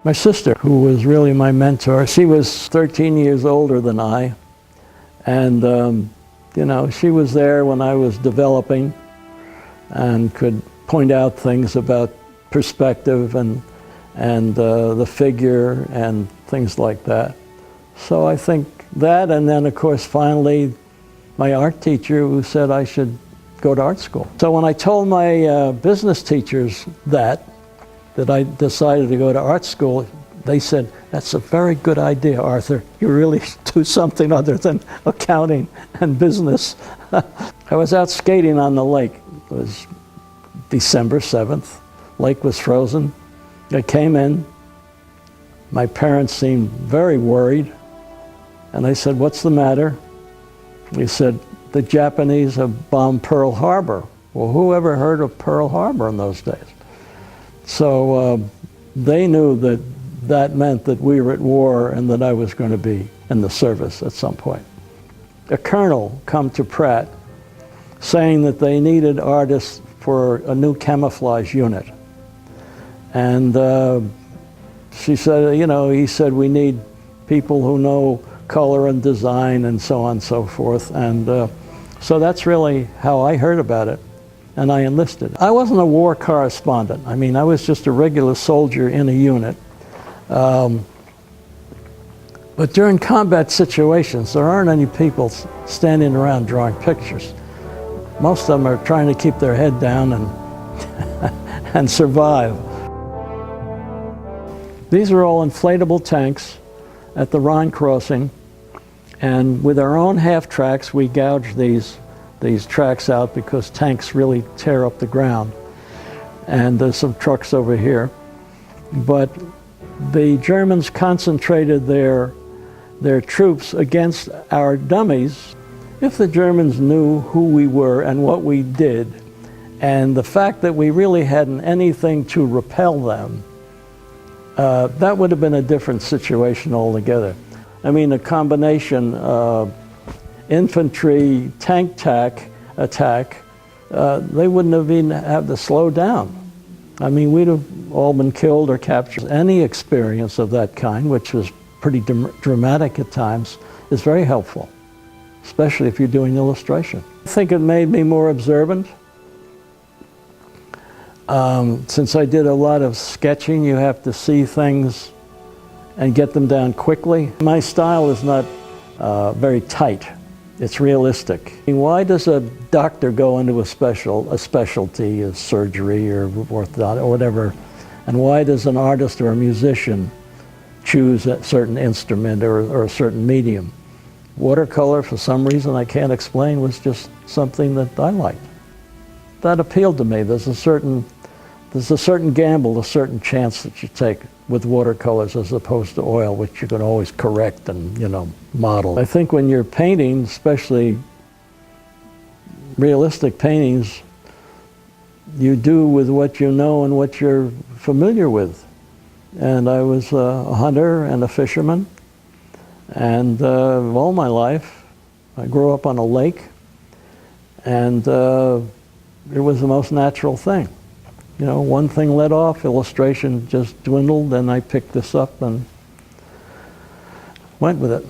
My sister, who was really my mentor, she was 13 years older than I, and you know, she was there when I was developing and could point out things about perspective and the figure and things like that. So I think that, and then of course finally my art teacher who said I should go to art school. So when I told my business teachers that I decided to go to art school, they said, "That's a very good idea, Arthur. You really do something other than accounting and business." I was out skating on the lake. It was December 7th. Lake was frozen. I came in. My parents seemed very worried. And I said, "What's the matter?" He said, "The Japanese have bombed Pearl Harbor." Well, who ever heard of Pearl Harbor in those days? So they knew that that meant that we were at war and that I was going to be in the service at some point. A colonel come to Pratt saying that they needed artists for a new camouflage unit. And she said, you know, he said, "We need people who know color and design and so on and so forth." And so that's really how I heard about it. And I enlisted. I wasn't a war correspondent. I mean, I was just a regular soldier in a unit. But during combat situations, there aren't any people standing around drawing pictures. Most of them are trying to keep their head down and, and survive. These are all inflatable tanks at the Rhine crossing. And with our own half tracks, we gouge these tracks out because tanks really tear up the ground. And there's some trucks over here. But the Germans concentrated their troops against our dummies. If the Germans knew who we were and what we did, and the fact that we really hadn't anything to repel them, that would have been a different situation altogether. I mean, a combination infantry tank attack, they wouldn't have even had to slow down. I mean, we'd have all been killed or captured. Any experience of that kind, which was pretty dramatic at times, is very helpful, especially if you're doing illustration. I think it made me more observant. Since I did a lot of sketching, you have to see things and get them down quickly. My style is not very tight. It's realistic. I mean, why does a doctor go into a specialty, a surgery or orthodontics or whatever, and why does an artist or a musician choose a certain instrument or a certain medium? Watercolor, for some reason I can't explain, was just something that I liked. That appealed to me. There's a certain gamble, a certain chance that you take with watercolors as opposed to oil, which you can always correct and, you know, model. I think when you're painting, especially realistic paintings, you do with what you know and what you're familiar with. And I was a hunter and a fisherman, and all my life I grew up on a lake, and it was the most natural thing. You know, one thing led off, illustration just dwindled, and I picked this up and went with it.